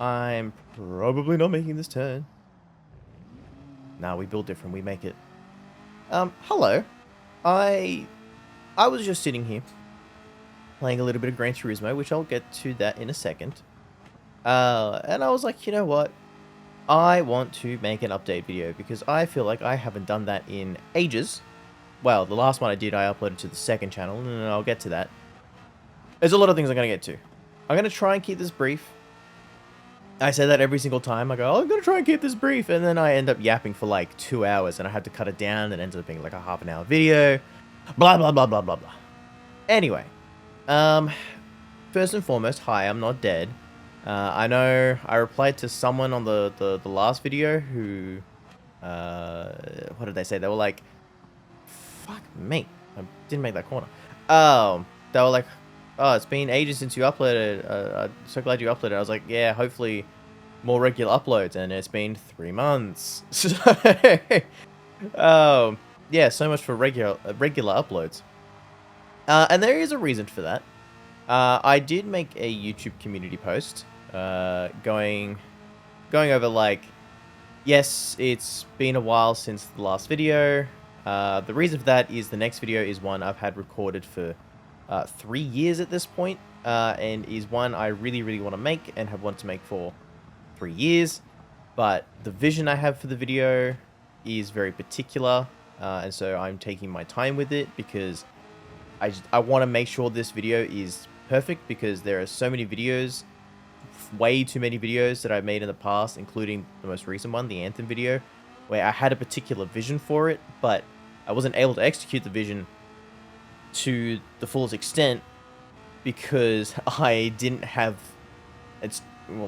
I'm probably not making this turn. Nah, we build different. We make it. Hello. I was just sitting here playing a little bit of Gran Turismo, which I'll get to that in a second. And I was like, you know what? I want to make an update video because I feel like I haven't done that in ages. Well, the last one I did, I uploaded to the second channel, and I'll get to that. There's a lot of things I'm going to get to. I'm going to try and keep this brief. I say that every single time. I go, oh, I'm going to try and keep this brief, and then I end up yapping for like 2 hours, and I have to cut it down, and it ends up being like a half-an-hour video. Blah, blah, blah, blah, blah, blah. Anyway, first and foremost, hi, I'm not dead. I know I replied to someone on the last video who, what did they say? They were like, fuck me, I didn't make that corner. They were like, oh, it's been ages since you uploaded, I'm so glad you uploaded. I was like, yeah, hopefully more regular uploads, and it's been 3 months. So, yeah, so much for regular uploads. And there is a reason for that. I did make a YouTube community post, going over like, yes, it's been a while since the last video. The reason for that is the next video is one I've had recorded for 3 years at this point, and is one I really want to make and have wanted to make for 3 years. But the vision I have for the video is very particular, and so I'm taking my time with it because I want to make sure this video is perfect, because there are so many videos, way too many videos that I've made in the past, including the most recent one, the Anthem video, where I had a particular vision for it, but I wasn't able to execute the vision to the fullest extent because I didn't have,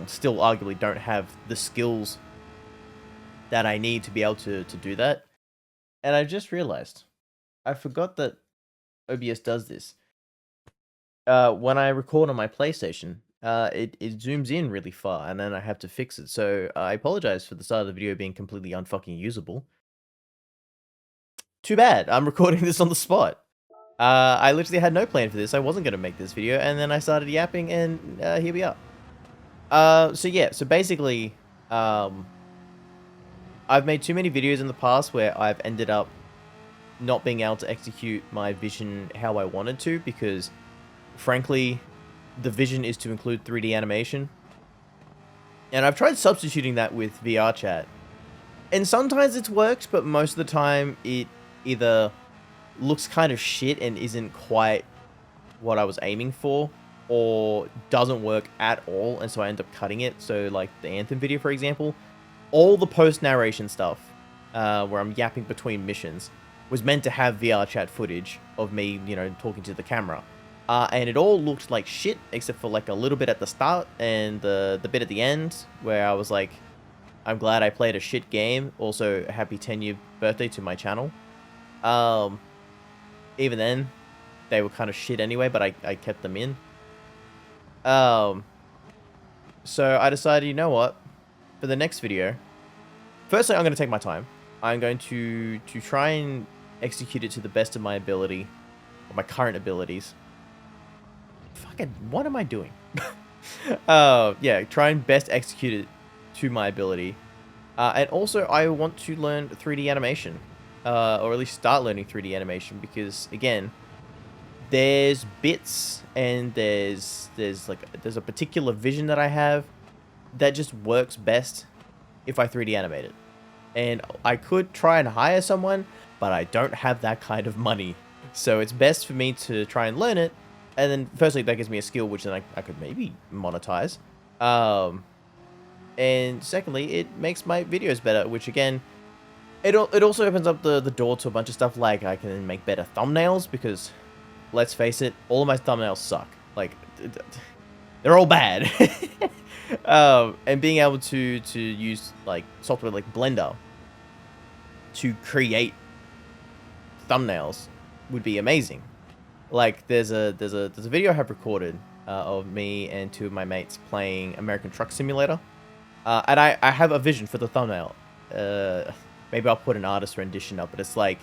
still arguably don't have the skills that I need to be able to do that. And I just realized, I forgot that OBS does this. When I record on my PlayStation, it zooms in really far, and then I have to fix it. So I apologize for the start of the video being completely unfucking usable. Too bad, I'm recording this on the spot. I literally had no plan for this. I wasn't going to make this video, and then I started yapping, and here we are. So yeah, so basically, I've made too many videos in the past where I've ended up not being able to execute my vision how I wanted to, because frankly, the vision is to include 3D animation. And I've tried substituting that with VR chat. And sometimes it's worked, but most of the time it either looks kind of shit and isn't quite what I was aiming for, or doesn't work at all, and so I end up cutting it. So like the Anthem video, for example, all the post-narration stuff, where I'm yapping between missions, was meant to have VR chat footage of me, you know, talking to the camera. And it all looked like shit, except for like a little bit at the start and the bit at the end where I was like, I'm glad I played a shit game. Also, happy 10-year birthday to my channel. Even then, they were kind of shit anyway, but I kept them in. So I decided, you know what? For the next video, firstly, I'm going to take my time. I'm going to try and execute it to the best of my ability, or my current abilities. Fucking, what am I doing? Yeah, try and best execute it to my ability. And also, I want to learn 3D animation, or at least start learning 3D animation, because again, there's bits and there's a particular vision that I have that just works best if I 3D animate it. And I could try and hire someone, but I don't have that kind of money. So it's best for me to try and learn it. And then firstly, that gives me a skill, which then I could maybe monetize. And secondly, it makes my videos better, which again, it also opens up the door to a bunch of stuff, like I can make better thumbnails, because let's face it, all of my thumbnails suck. Like, they're all bad. And being able to use like software like Blender to create thumbnails would be amazing. Like, there's a video I have recorded of me and 2 of my mates playing American Truck Simulator, and I have a vision for the thumbnail. Maybe I'll put an artist rendition up, but it's like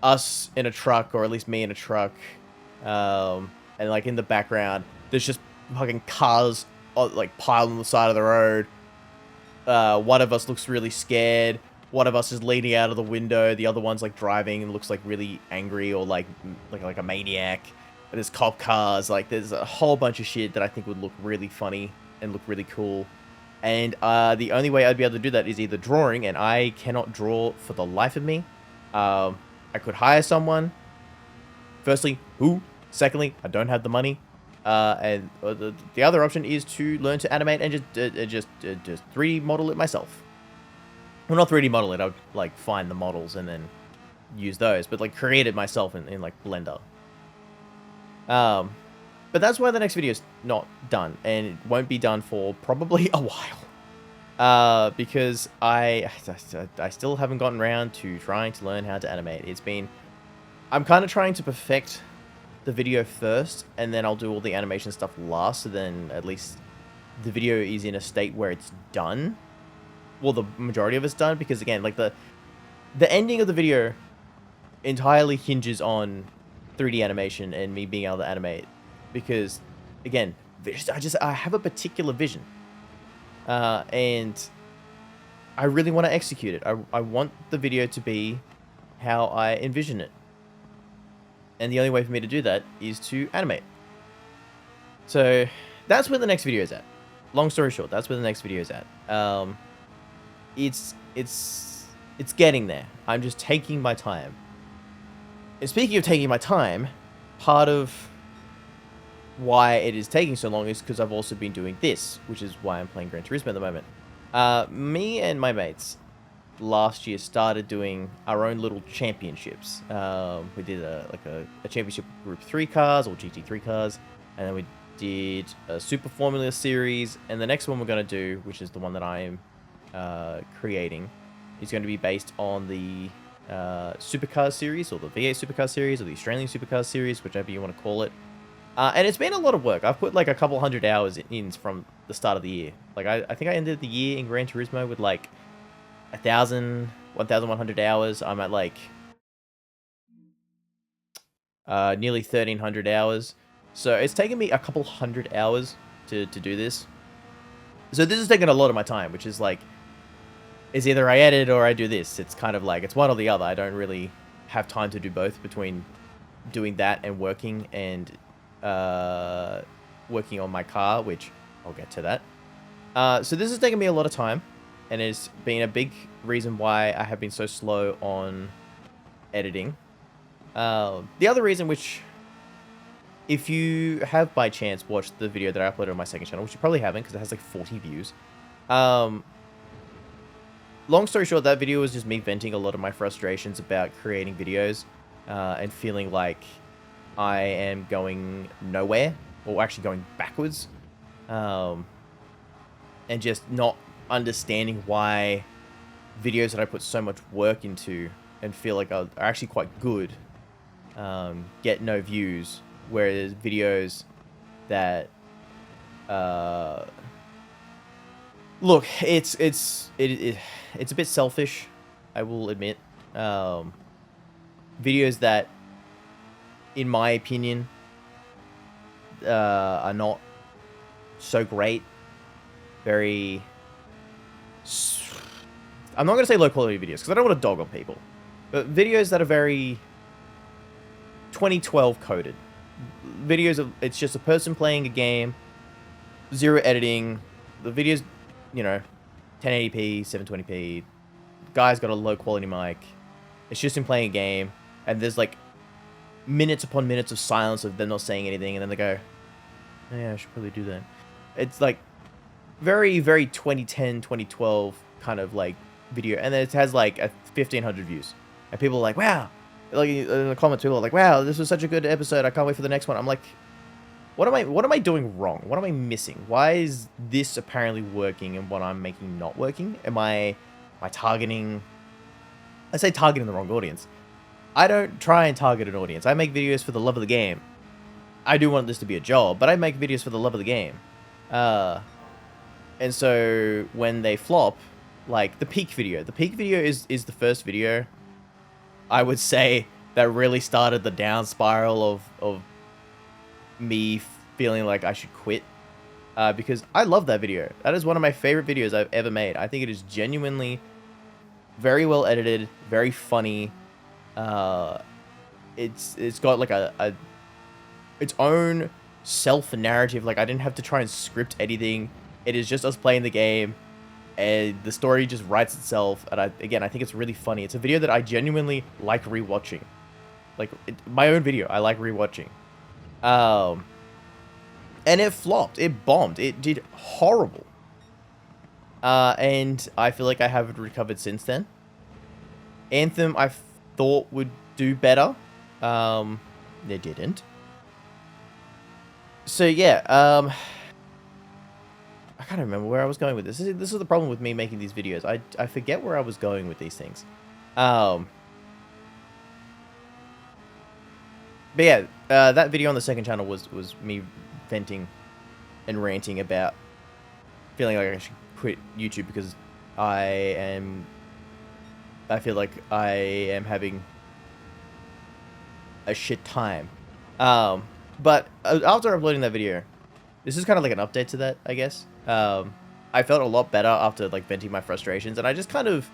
us in a truck, or at least me in a truck, and like in the background, there's just fucking cars like piled on the side of the road. One of us looks really scared. One of us is leaning out of the window. The other one's like driving and looks like really angry or like a maniac. There's cop cars. Like there's a whole bunch of shit that I think would look really funny and look really cool. And the only way I'd be able to do that is either drawing, and I cannot draw for the life of me. I could hire someone. Firstly, who? Secondly, I don't have the money. And the other option is to learn to animate and just 3D model it myself. Well, not 3D model it. I would like find the models and then use those, but like create it myself in like Blender. But that's why the next video is not done, and it won't be done for probably a while. Because I still haven't gotten around to trying to learn how to animate. I'm kind of trying to perfect the video first, and then I'll do all the animation stuff last, so then at least the video is in a state where it's done. Well, the majority of it's done, because again, like the ending of the video entirely hinges on 3D animation and me being able to animate. Because, again, I have a particular vision. And I really want to execute it. I want the video to be how I envision it. And the only way for me to do that is to animate. So, that's where the next video is at. Long story short, that's where the next video is at. It's getting there. I'm just taking my time. And speaking of taking my time, part of why it is taking so long is because I've also been doing this, which is why I'm playing Gran Turismo at the moment. Me and my mates last year started doing our own little championships. We did a championship Group 3 cars or GT3 cars, and then we did a Super Formula series, and the next one we're going to do, which is the one that I am creating, is going to be based on the Supercars series, or the V8 Supercars series, or the Australian Supercars series, whichever you want to call it. And it's been a lot of work. I've put like a couple hundred hours in from the start of the year. Like I think I ended the year in Gran Turismo with like 1,100 hours. I'm at like nearly 1,300 hours. So it's taken me a couple hundred hours to do this. So this has taken a lot of my time, which is like, it's either I edit or I do this. It's kind of like, it's one or the other. I don't really have time to do both between doing that and working and working on my car, which I'll get to that. So this has taken me a lot of time, and it's been a big reason why I have been so slow on editing. The other reason, which if you have by chance watched the video that I uploaded on my second channel, which you probably haven't because it has like 40 views. Long story short, that video was just me venting a lot of my frustrations about creating videos and feeling like I am going nowhere, or actually going backwards, and just not understanding why videos that I put so much work into and feel like are actually quite good get no views, whereas videos that look, it's a bit selfish, I will admit. Videos that, in my opinion, are not so great. Very... I'm not going to say low quality videos, because I don't want to dog on people. But videos that are very 2012 coded. Videos of, it's just a person playing a game, zero editing. The videos, you know, 1080p, 720p. Guy's got a low quality mic. It's just him playing a game, and there's like minutes upon minutes of silence of them not saying anything, and then they go, oh, yeah, I should probably do that. It's like very, very 2010, 2012 kind of like video, and then it has like 1,500 views, and people are like, wow, like in the comments, people are like, wow, this was such a good episode, I can't wait for the next one. I'm like, what am I doing wrong? What am I missing? Why is this apparently working and what I'm making not working? Am I targeting... I say targeting the wrong audience. I don't try and target an audience. I make videos for the love of the game. I do want this to be a job, but I make videos for the love of the game. And so when they flop, like the peak video is the first video, I would say, that really started the down spiral of me feeling like I should quit. because I love that video. That is one of my favorite videos I've ever made. I think it is genuinely very well edited, very funny. It's got like its own self-narrative. Like, I didn't have to try and script anything. It is just us playing the game, and the story just writes itself. And I think it's really funny. It's a video that I genuinely like rewatching. Like, my own video, I like rewatching. And it flopped. It bombed. It did horrible. And I feel like I haven't recovered since then. Anthem, I thought would do better. They didn't. So yeah, I can't remember where I was going with this. This is the problem with me making these videos. I forget where I was going with these things. But yeah, that video on the second channel was me venting and ranting about feeling like I should quit YouTube because I feel like I am having a shit time. But after uploading that video, this is kind of like an update to that, I guess. I felt a lot better after like venting my frustrations, and I just kind of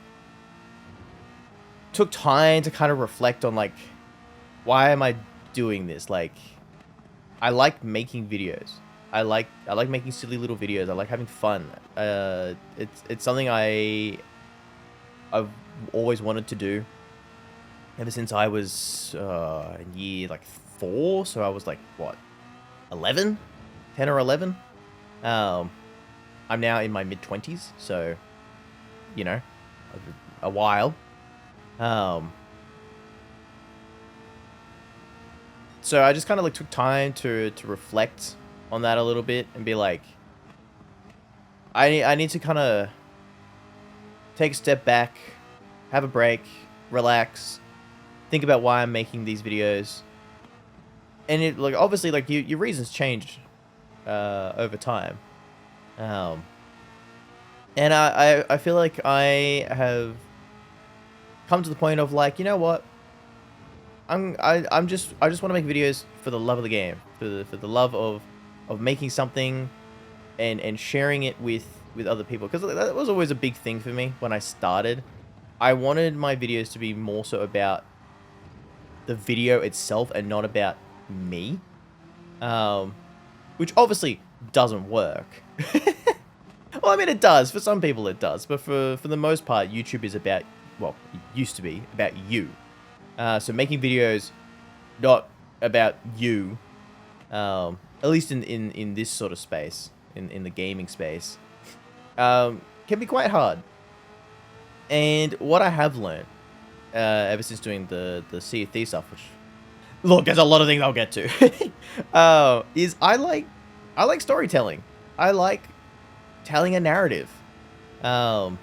took time to kind of reflect on like, why am I doing this? Like, I like making videos. I like making silly little videos. I like having fun. It's something I've always wanted to do ever since I was in year like 4, so I was like, what, 11? 10 or 11? I'm now in my mid-20s, so, you know, a while. So I just kind of like took time to reflect on that a little bit and be like, I need to kind of take a step back, have a break, relax, think about why I'm making these videos. And it, like, obviously, like, your reasons change over time. And I feel like I have come to the point of like, you know what? I just want to make videos for the love of the game, for the love of making something and sharing it with other people, because that was always a big thing for me when I started. I wanted my videos to be more so about the video itself and not about me, which obviously doesn't work. Well, I mean, it does. For some people it does, but for the most part, YouTube is about, well, it used to be about you. So making videos not about you, at least in this sort of space, in the gaming space, can be quite hard. And what I have learned ever since doing the Sea of Thieves stuff, which, look, there's a lot of things I'll get to, is I like storytelling. I like telling a narrative. And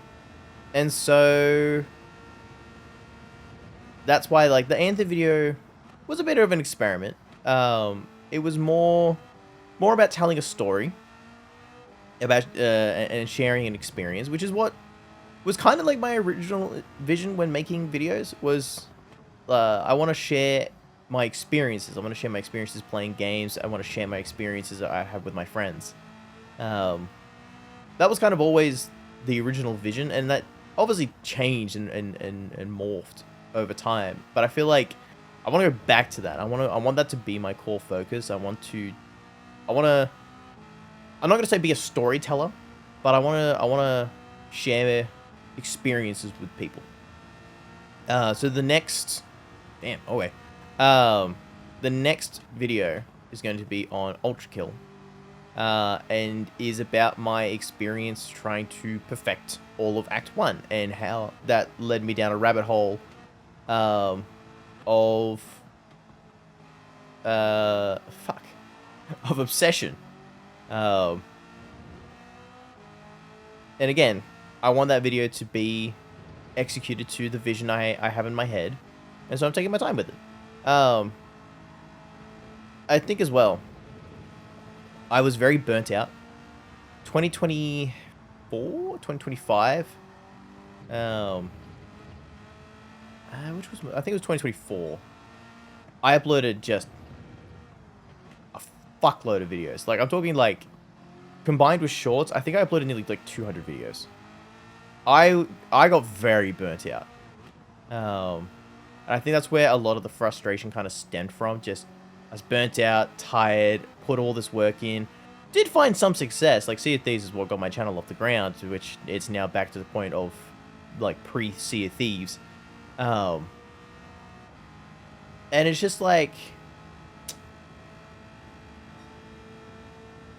so that's why, like, the Anthem video was a bit of an experiment. It was more about telling a story about and sharing an experience, which is what was kind of like my original vision when making videos. Was I want to share my experiences. I want to share my experiences playing games. I want to share my experiences that I have with my friends. That was kind of always the original vision, and that obviously changed and morphed over time. But I feel like I want to go back to that. I want that to be my core focus. I'm not going to say be a storyteller, but I want to share experiences with people. So the next, the next video is going to be on Ultra Kill, and is about my experience trying to perfect all of Act 1 and how that led me down a rabbit hole of obsession. And again, I want that video to be executed to the vision I have in my head, and so I'm taking my time with it. I think as well, I was very burnt out. 2024, 2025, which was, I think it was 2024. I uploaded just a fuckload of videos. Like, I'm talking like combined with shorts, I think I uploaded nearly like 200 videos. I got very burnt out. And I think that's where a lot of the frustration kind of stemmed from. Just, I was burnt out, tired, put all this work in. Did find some success. Like, Sea of Thieves is what got my channel off the ground, which it's now back to the point of, like, pre-Sea of Thieves. And it's just like,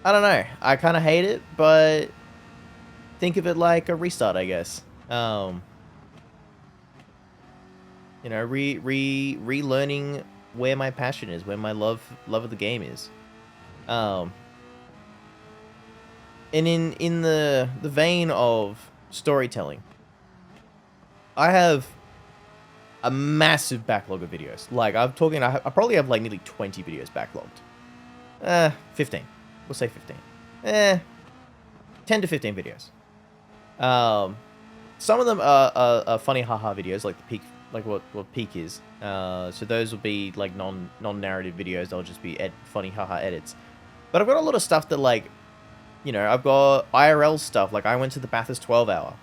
I don't know. I kind of hate it, but think of it like a restart, I guess. You know, relearning where my passion is, where my love of the game is. And in the vein of storytelling, I have a massive backlog of videos. Like, I'm talking, I probably have like nearly 20 videos backlogged. 15. We'll say 15. 10 to 15 videos. Some of them are funny haha videos, like the peak, like what peak is. So those will be like non-narrative videos. They'll just be funny haha edits. But I've got a lot of stuff that, like, you know, I've got IRL stuff. Like, I went to the Bathurst 12 hour.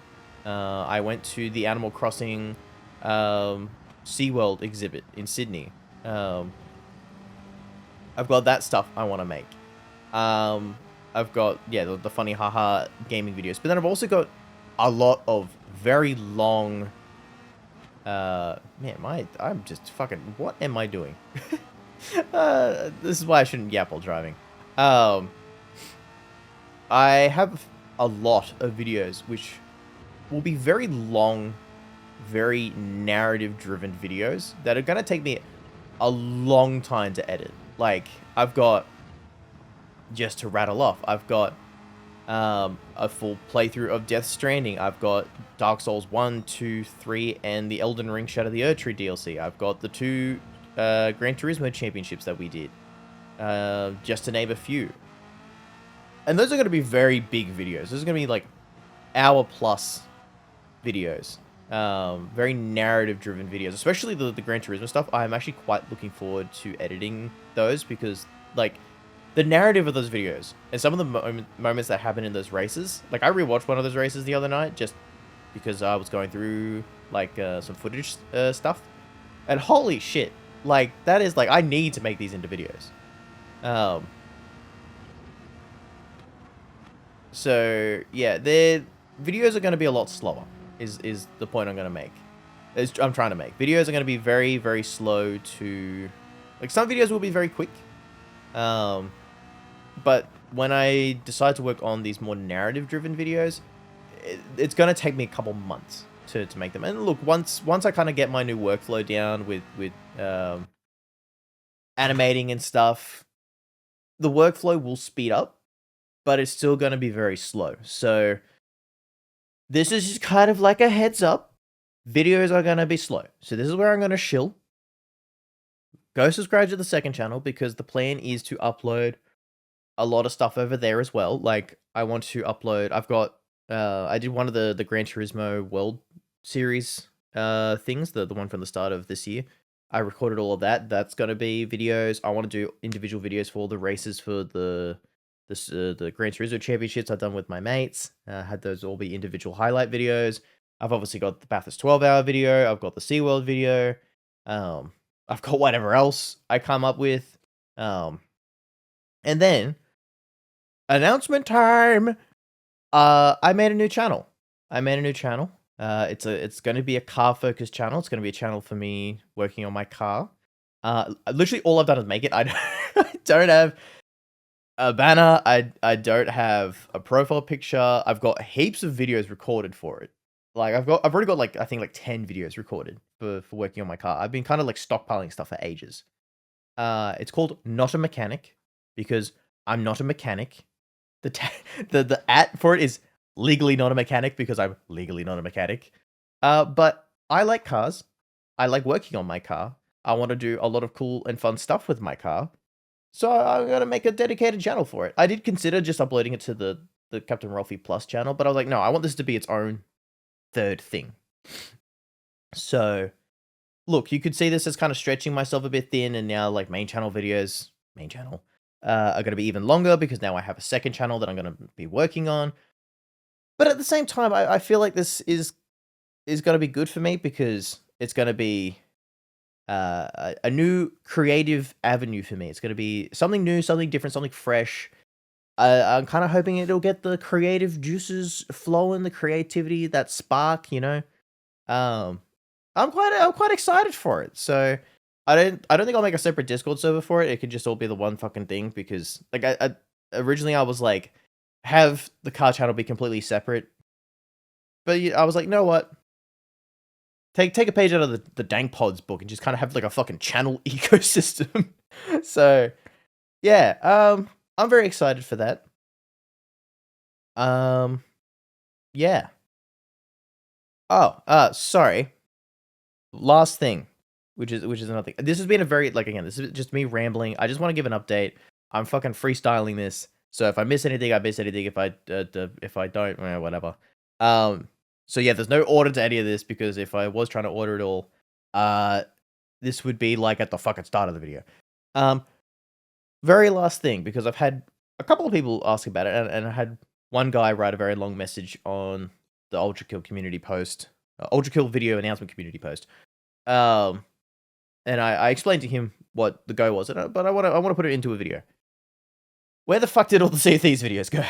I went to the Animal Crossing SeaWorld exhibit in Sydney. I've got that stuff I want to make. I've got, yeah, the funny haha gaming videos. But then I've also got a lot of very long... man, I'm just fucking... What am I doing? This is why I shouldn't yap while driving. I have a lot of videos which will be very long, very narrative-driven videos that are going to take me a long time to edit. Like, I've got... Just to rattle off, I've got a full playthrough of Death Stranding. I've got Dark Souls 1, 2, 3, and the Elden Ring Shadow of the Erdtree DLC. I've got the 2 Gran Turismo championships that we did, just to name a few. And those are going to be very big videos. Those are going to be like hour-plus videos. Very narrative-driven videos, especially the Gran Turismo stuff. I'm actually quite looking forward to editing those because, like, the narrative of those videos and some of the moments that happen in those races, like, I rewatched one of those races the other night just because I was going through, like, some footage stuff, and holy shit, like, that is, like, I need to make these into videos. So, yeah, their videos are going to be a lot slower, is the point I'm going to make. I'm trying to make. Videos are going to be very, very slow to... Like, some videos will be very quick. But when I decide to work on these more narrative-driven videos, it's going to take me a couple months to make them. And look, once I kind of get my new workflow down with animating and stuff, the workflow will speed up, but it's still going to be very slow. So this is just kind of like a heads up. Videos are going to be slow. So this is where I'm going to shill. Go subscribe to the second channel because the plan is to upload a lot of stuff over there as well. Like, I want to upload... I've got... I did one of the Gran Turismo World Series things, the one from the start of this year. I recorded all of that. That's going to be videos. I want to do individual videos for all the races for the Gran Turismo Championships I've done with my mates. Had those all be individual highlight videos. I've obviously got the Bathurst 12-hour video. I've got the SeaWorld video. I've got whatever else I come up with. And then... Announcement time! I made a new channel. It's going to be a car-focused channel. It's going to be a channel for me working on my car. Literally all I've done is make it. I don't have a banner. I don't have a profile picture. I've got heaps of videos recorded for it. Like, I've already got, like, I think like 10 videos recorded for working on my car. I've been kind of like stockpiling stuff for ages. It's called Not a Mechanic because I'm not a mechanic. The at for it is legally not a mechanic because I'm legally not a mechanic. But I like cars. I like working on my car. I want to do a lot of cool and fun stuff with my car. So I'm going to make a dedicated channel for it. I did consider just uploading it to the Captain Rolfey Plus channel, but I was like, no, I want this to be its own third thing. So, look, you could see this as kind of stretching myself a bit thin, and now, like, main channel videos, main channel. are going to be even longer because now I have a second channel that I'm going to be working on. But at the same time, I feel like this is going to be good for me because it's going to be a new creative avenue for me. It's going to be something new, something different, something fresh. I'm kind of hoping it'll get the creative juices flowing, the creativity, that spark, you know. Um, I'm quite excited for it. So I don't think I'll make a separate Discord server for it. It could just all be the one fucking thing because like I originally I was like have the car channel be completely separate, but I was like, no, what? Take a page out of the Dank Pods book and just kind of have like a fucking channel ecosystem. So yeah, I'm very excited for that. Um, yeah. Oh, sorry. Last thing, which is another thing. This has been a very like again, this is just me rambling. I just want to give an update. I'm fucking freestyling this. So if I miss anything, I miss anything. If I don't, whatever. Um, so yeah, there's no order to any of this because if I was trying to order it all, uh, this would be like at the fucking start of the video. Um, very last thing because I've had a couple of people ask about it, and I had one guy write a very long message on the Ultra Kill community post, Ultra Kill video announcement community post. Um, and I explained to him what the go was, but I want to put it into a video. Where the fuck did all the Sea of Thieves videos go?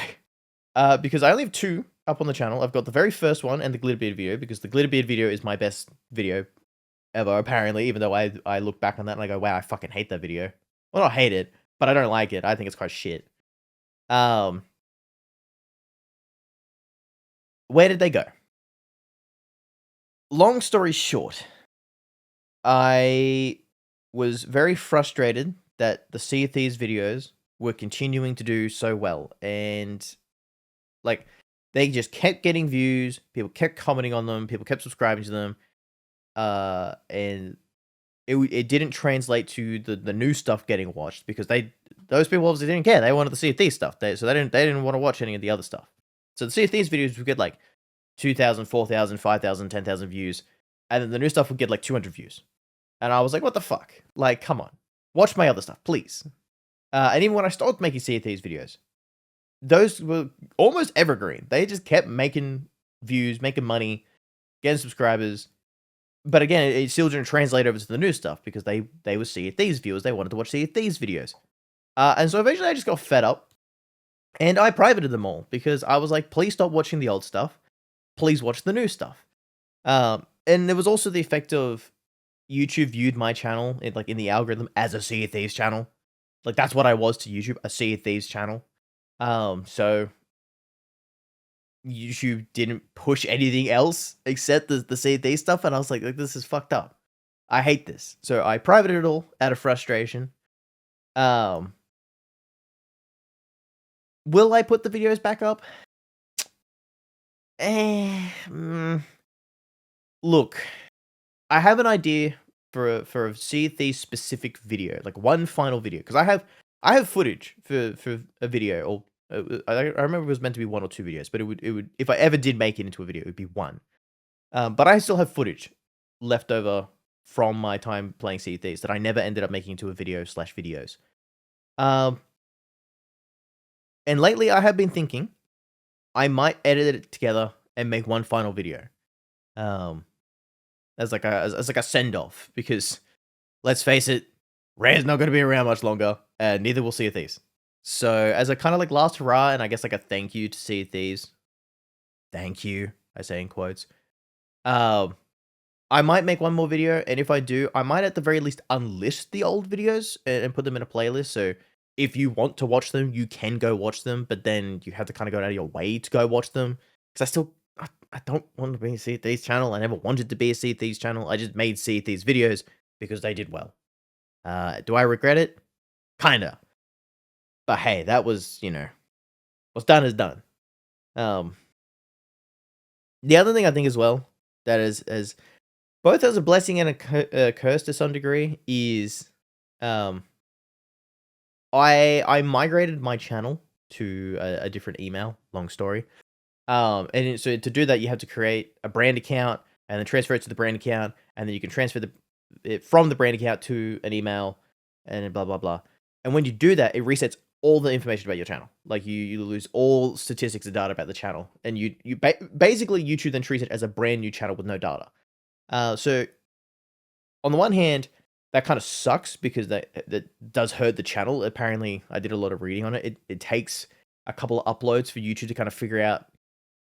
Because I only have 2 up on the channel. I've got the very first one and the Glitterbeard video, because the Glitterbeard video is my best video ever, apparently, even though I look back on that and I go, wow, I fucking hate that video. Well, not hate it, but I don't like it. I think it's quite shit. Where did they go? Long story short, I was very frustrated that the Sea of Thieves videos were continuing to do so well, and like they just kept getting views, people kept commenting on them, people kept subscribing to them, and it didn't translate to the new stuff getting watched because those people obviously didn't care. They wanted the Sea of Thieves stuff, so they didn't want to watch any of the other stuff. So the Sea of Thieves videos would get like 2,000, 4,000, 5,000, 10,000 views, and then the new stuff would get like 200 views. And I was like, what the fuck? Like, come on. Watch my other stuff, please. And even when I stopped making Sea of Thieves videos, those were almost evergreen. They just kept making views, making money, getting subscribers. But again, it still didn't translate over to the new stuff because they were Sea of Thieves viewers. They wanted to watch Sea of Thieves videos. And so eventually I just got fed up. And I privated them all because I was like, please stop watching the old stuff. Please watch the new stuff. And there was also the effect of YouTube viewed my channel in the algorithm as a Sea of Thieves channel. Like that's what I was to YouTube, a Sea of Thieves channel. So YouTube didn't push anything else except the Sea of Thieves stuff, and I was like, this is fucked up. I hate this. So I privated it all out of frustration. Will I put the videos back up? Look, I have an idea for a Sea of Thieves specific video, like one final video, because I have footage for a video, or I remember it was meant to be 1 or 2 videos, but it would if I ever did make it into a video, it would be 1. But I still have footage left over from my time playing Sea of Thieves that I never ended up making into a video/videos. And lately I have been thinking I might edit it together and make one final video. As like a send off, because let's face it, Rare's not going to be around much longer, and neither will Sea of Thieves. So as a kind of like last hurrah, and I guess like a thank you to Sea of Thieves, thank you, I say in quotes. I might make one more video, and if I do, I might at the very least unlist the old videos and put them in a playlist. So if you want to watch them, you can go watch them, but then you have to kind of go out of your way to go watch them. Because I don't want to be a Sea of Thieves channel. I never wanted to be a Sea of Thieves channel. I just made Sea of Thieves videos because they did well. Do I regret it? Kinda. But hey, that was, what's done is done. The other thing I think as well, that is as both as a blessing and a curse to some degree, is I migrated my channel to a different email. Long story. And so to do that, you have to create a brand account and then transfer it to the brand account, and then you can transfer it from the brand account to an email, and blah blah blah. And when you do that, it resets all the information about your channel. Like you lose all statistics and data about the channel, and basically YouTube then treats it as a brand new channel with no data. So on the one hand, that kind of sucks because that does hurt the channel. Apparently, I did a lot of reading on it. It takes a couple of uploads for YouTube to kind of figure out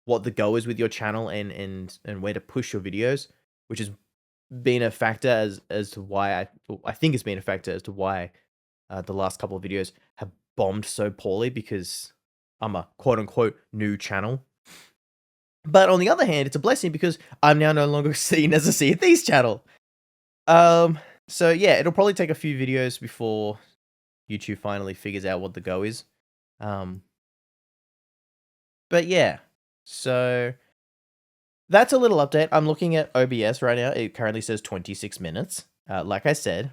what the go is with your channel and where to push your videos, which has been a factor as to why I think it's been a factor as to why the last couple of videos have bombed so poorly, because I'm a quote unquote new channel. But on the other hand, it's a blessing because I'm now no longer seen as a Sea of Thieves channel. So yeah, it'll probably take a few videos before YouTube finally figures out what the go is. But yeah, so that's a little update. I'm looking at OBS right now. It currently says 26 minutes. Like I said,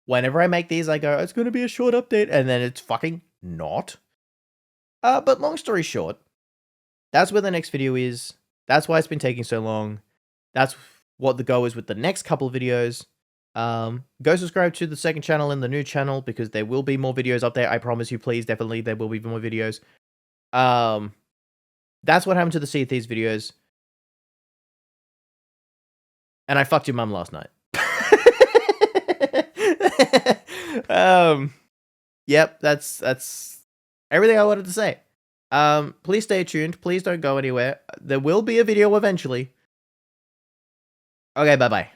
whenever I make these, I go, it's going to be a short update, and then it's fucking not. But long story short, that's where the next video is. That's why it's been taking so long. That's what the go is with the next couple of videos. Go subscribe to the second channel and the new channel, because there will be more videos up there. I promise you, please, definitely, there will be more videos. That's what happened to the Sea of Thieves videos. And I fucked your mum last night. Yep, that's everything I wanted to say. Please stay tuned. Please don't go anywhere. There will be a video eventually. Okay, bye-bye.